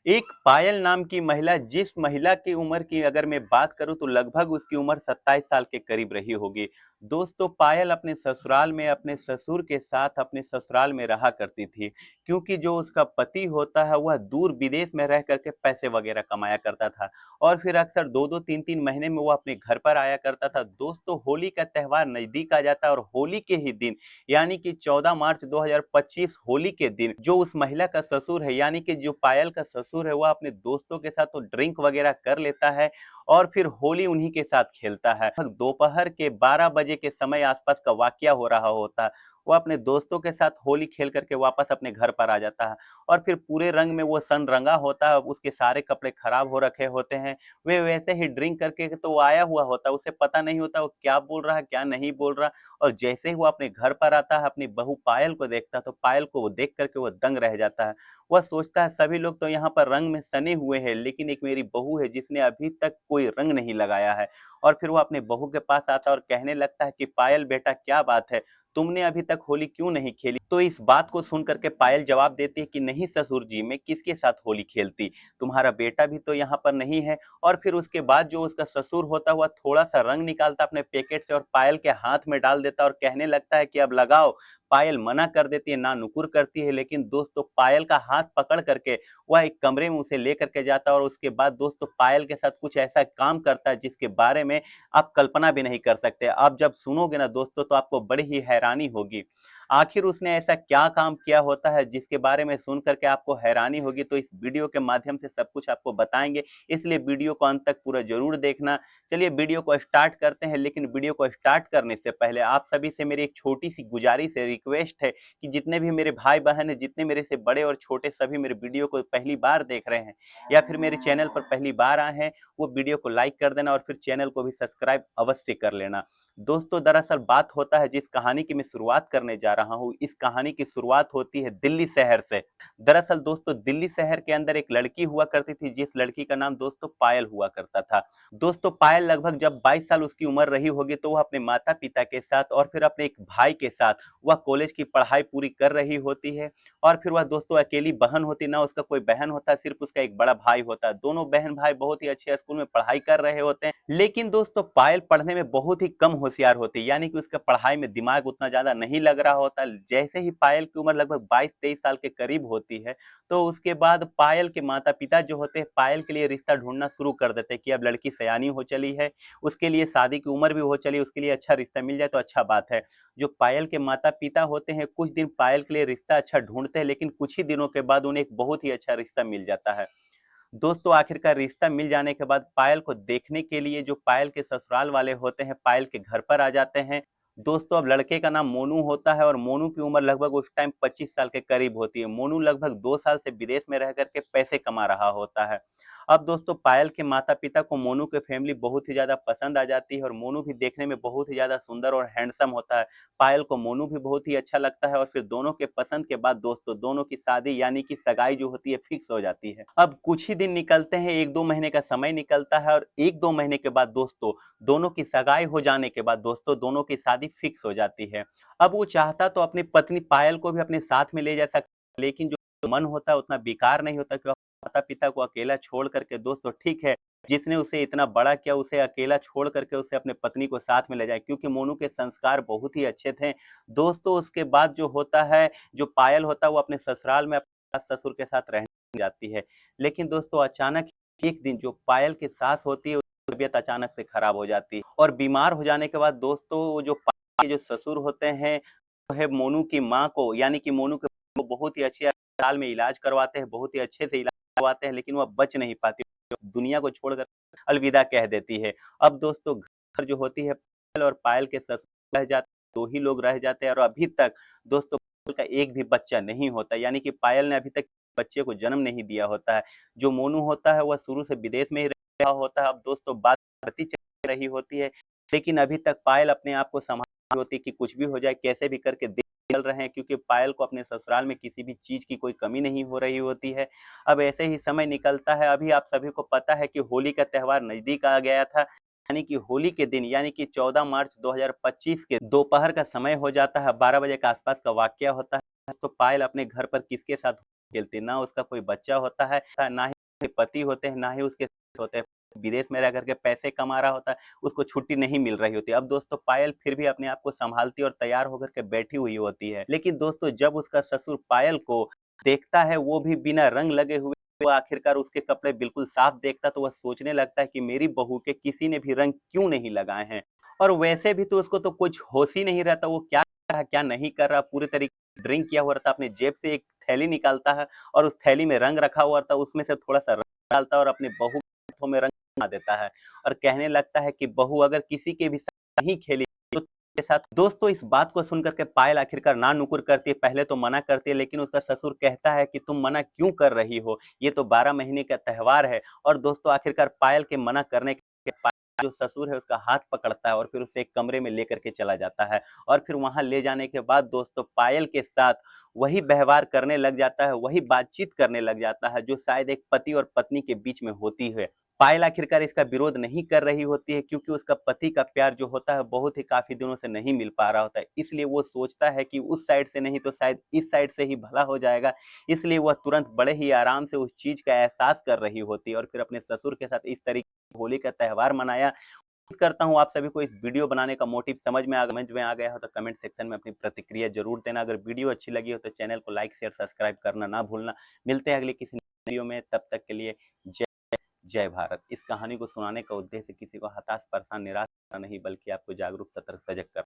एक पायल नाम की महिला, जिस महिला की उम्र की अगर मैं बात करूं तो लगभग उसकी उम्र 27 साल के करीब रही होगी। दोस्तों, पायल अपने ससुराल में अपने ससुर के साथ अपने ससुराल में रहा करती थी, क्योंकि जो उसका पति होता है वह दूर विदेश में रह करके पैसे वगैरह कमाया करता था और फिर अक्सर 2-2 3-3 महीने में वो अपने घर पर आया करता था। दोस्तों, होली का त्यौहार नजदीक आ जाता है और होली के ही दिन यानी कि 14 मार्च 2025 होली के दिन जो उस महिला का ससुर है यानी कि जो पायल का ससुर है वह अपने दोस्तों के साथ तो ड्रिंक वगैरह कर लेता है और फिर होली उन्हीं के साथ खेलता है। दोपहर के 12 बजे के समय आसपास का वाकया हो रहा होता है। वो अपने दोस्तों के साथ होली खेल करके वापस अपने घर पर आ जाता है और फिर पूरे रंग में वो सन रंगा होता है, उसके सारे कपड़े खराब हो रखे होते हैं। वे वैसे ही ड्रिंक करके तो वो आया हुआ होता है, उसे पता नहीं होता वो क्या बोल रहा है क्या नहीं बोल रहा। और जैसे ही वो अपने घर पर आता है, अपनी बहू पायल को देखता है तो पायल को वो देख करके वो दंग रह जाता है। वह सोचता है सभी लोग तो यहाँ पर रंग में सने हुए हैं, लेकिन एक मेरी बहू है जिसने अभी तक कोई रंग नहीं लगाया है। और फिर वो अपने बहू के पास आता है और कहने लगता है कि पायल बेटा, क्या बात है, तुमने अभी तक होली क्यों नहीं खेली? तो इस बात को सुन करके पायल जवाब देती है कि नहीं ससुर जी, मैं किसके साथ होली खेलती, तुम्हारा बेटा भी तो यहाँ पर नहीं है। और फिर उसके बाद जो उसका ससुर होता हुआ थोड़ा सा रंग निकालता अपने पैकेट से और पायल के हाथ में डाल देता और कहने लगता है कि अब लगाओ। पायल मना कर देती है, ना नुकुर करती है, लेकिन दोस्तों पायल का हाथ पकड़ करके वह एक कमरे में उसे लेकर के जाता है और उसके बाद दोस्तों पायल के साथ कुछ ऐसा काम करता है जिसके बारे में आप कल्पना भी नहीं कर सकते। आप जब सुनोगे ना दोस्तों तो आपको बड़ी ही हैरानी होगी। आखिर उसने ऐसा क्या काम किया होता है जिसके बारे में सुन करके आपको हैरानी होगी। तो इस वीडियो के माध्यम से सब कुछ आपको बताएंगे, इसलिए वीडियो को अंत तक पूरा जरूर देखना। चलिए वीडियो को स्टार्ट करते हैं, लेकिन वीडियो को स्टार्ट करने से पहले आप सभी से मेरी एक छोटी सी गुजारिश है, रिक्वेस्ट है कि जितने भी मेरे भाई बहन हैं, जितने मेरे से बड़े और छोटे सभी मेरे वीडियो को पहली बार देख रहे हैं या फिर मेरे चैनल पर पहली बार आए हैं, वो वीडियो को लाइक कर देना और फिर चैनल को भी सब्सक्राइब अवश्य कर लेना। दोस्तों, दरअसल बात होता है जिस कहानी की मैं शुरुआत करने जा रहा हूँ, इस कहानी की शुरुआत होती है दिल्ली शहर से। दरअसल दोस्तों, दिल्ली शहर के अंदर एक लड़की हुआ करती थी, जिस लड़की का नाम दोस्तों पायल हुआ करता था। दोस्तों, पायल लगभग जब 22 साल उसकी उम्र रही होगी तो वह अपने माता पिता के साथ और फिर अपने एक भाई के साथ वह कॉलेज की पढ़ाई पूरी कर रही होती है। और फिर वह दोस्तों अकेली बहन होती, ना उसका कोई बहन होता, सिर्फ उसका एक बड़ा भाई होता है। दोनों बहन भाई बहुत ही अच्छे स्कूल में पढ़ाई कर रहे होते हैं, लेकिन दोस्तों पायल पढ़ने में बहुत ही कम होशियार होती है, यानी कि उसका पढ़ाई में दिमाग उतना ज्यादा नहीं लग रहा होता। जैसे ही पायल की उम्र लगभग 22-23 साल के करीब होती है तो उसके बाद पायल के माता पिता जो होते हैं पायल के लिए रिश्ता ढूंढना शुरू कर देते हैं कि अब लड़की सयानी हो चली है, उसके लिए शादी की उम्र भी हो चली, उसके लिए अच्छा रिश्ता मिल जाए तो अच्छा बात है। जो पायल के माता पिता होते हैं कुछ दिन पायल के लिए रिश्ता अच्छा ढूंढते हैं, लेकिन कुछ ही दिनों के बाद उन्हें एक बहुत ही अच्छा रिश्ता मिल जाता है। दोस्तों, आखिरकार रिश्ता मिल जाने के बाद पायल को देखने के लिए जो पायल के ससुराल वाले होते हैं पायल के घर पर आ जाते हैं। दोस्तों, अब लड़के का नाम मोनू होता है और मोनू की उम्र लगभग उस टाइम 25 साल के करीब होती है। मोनू लगभग 2 साल से विदेश में रह करके पैसे कमा रहा होता है। अब दोस्तों, पायल के माता पिता को मोनू की फैमिली बहुत ही ज्यादा पसंद आ जाती है और मोनू भी देखने में बहुत ही ज्यादा सुंदर और हैंडसम होता है। पायल को मोनू भी बहुत ही अच्छा लगता है और फिर दोनों के पसंद के बाद दोस्तों दोनों की शादी यानी कि सगाई जो होती है फिक्स हो जाती है। अब कुछ ही दिन निकलते हैं, 1-2 महीने का समय निकलता है और 1-2 महीने के बाद दोस्तों दोनों की सगाई हो जाने के बाद दोस्तों दोनों की शादी फिक्स हो जाती है। अब वो चाहता तो अपनी पत्नी पायल को भी अपने साथ में ले जा सकता, लेकिन जो मन होता है उतना बेकार नहीं होता कि माता पिता को अकेला छोड़ करके दोस्तों ठीक है, जिसने उसे इतना बड़ा किया उसे अकेला छोड़ करके उसे अपने पत्नी को साथ में ले जाए, क्योंकि मोनू के संस्कार बहुत ही अच्छे थे। दोस्तों, उसके बाद जो होता है, जो पायल होता है वो अपने ससुराल में अपने ससुर के साथ रहने जाती है। लेकिन दोस्तों अचानक एक दिन जो पायल की सास होती है उसकी तबीयत अचानक से खराब हो जाती है और बीमार हो जाने के बाद दोस्तों वो जो पायल के जो ससुर होते हैं वो है मोनू की माँ को यानी कि मोनू के को बहुत ही अच्छे अस्पताल में इलाज करवाते हैं, बहुत ही अच्छे से इलाज करवाते हैं, लेकिन वह बच नहीं पाती, दुनिया को छोड़कर अलविदा कह देती है। अब दोस्तों घर जो होती है पायल और पायल के ससुर रह जाते, दो ही लोग रह जाते हैं और अभी तक दोस्तों पायल का एक भी बच्चा नहीं होता, यानी कि पायल ने अभी तक बच्चे को जन्म नहीं दिया होता है। जो मोनू होता है वह शुरू से विदेश में ही रहा होता है। अब दोस्तों बात बढ़ती चल रही होती है, लेकिन अभी तक पायल अपने आप को संभाल रही होती है कि कुछ भी हो जाए कैसे भी करके दिन चल रहे हैं, क्योंकि पायल को अपने ससुराल में किसी भी चीज की कोई कमी नहीं हो रही होती है। अब ऐसे ही समय निकलता है, अभी आप सभी को पता है कि होली का त्यौहार नजदीक आ गया था, यानी कि होली के दिन यानी कि 14 मार्च 2025 के दोपहर का समय हो जाता है, 12 बजे के आसपास का वाकया होता है। तो पायल अपने घर पर किसके साथ खेलती, ना उसका कोई बच्चा होता है, ना ही उसके पति होते हैं, ना ही उसके होते हैं। विदेश में रह करके पैसे कमा रहा होता है, उसको छुट्टी नहीं मिल रही होती। अब दोस्तों पायल फिर भी अपने आप को संभालती और तैयार होकर के बैठी हुई होती है। लेकिन दोस्तों जब उसका ससुर पायल को देखता है, वो भी बिना रंग लगे हुए, वो आखिरकार उसके कपड़े बिल्कुल साफ देखता, तो वह सोचने लगता है कि मेरी बहू के किसी ने भी रंग क्यों नहीं लगाए हैं। और वैसे भी तो उसको तो कुछ होश ही नहीं रहता, वो क्या कर रहा क्या नहीं कर रहा, पूरे तरीके से ड्रिंक किया हुआ रहता। अपने जेब से एक थैली निकालता है और उस थैली में रंग रखा हुआ रहता है, उसमें से थोड़ा सा रंग डालता है और अपनी बहू के हाथों में रंग बना देता है और कहने लगता है कि बहू अगर किसी के भी साथ नहीं खेली तो के साथ। दोस्तों इस बात को सुनकर के पायल आखिरकार ना नुकुर करती है, पहले तो मना करती है, लेकिन उसका ससुर कहता है कि तुम मना क्यों कर रही हो, ये तो 12 महीने का त्योहार है। और दोस्तों आखिरकार पायल के मना करने के जो ससुर है उसका हाथ पकड़ता है और फिर उसे एक कमरे में लेकर के चला जाता है। और फिर वहां ले जाने के बाद दोस्तों पायल के साथ वही व्यवहार करने लग जाता है, वही बातचीत करने लग जाता है जो शायद एक पति और पत्नी के बीच में होती है। पायल आखिरकार इसका विरोध नहीं कर रही होती है, क्योंकि उसका पति का प्यार जो होता है बहुत ही काफी दिनों से नहीं मिल पा रहा होता है, इसलिए वो सोचता है कि उस साइड से नहीं तो शायद इस साइड से ही भला हो जाएगा। इसलिए वह तुरंत बड़े ही आराम से उस चीज का एहसास कर रही होती है और फिर अपने ससुर के साथ इस तरीके से होली का त्यौहार मनाया। उम्मीद करता हूँ आप सभी को इस वीडियो बनाने का मोटिव समझ में आ गया हो, तो कमेंट सेक्शन में अपनी प्रतिक्रिया जरूर देना। अगर वीडियो अच्छी लगी हो तो चैनल को लाइक शेयर सब्सक्राइब करना ना भूलना। मिलते हैं अगले किसी वीडियो में, तब तक के लिए जय जय भारत। इस कहानी को सुनाने का उद्देश्य किसी को हताश परेशान निराश करना नहीं, बल्कि आपको जागरूक सतर्क सजग करना।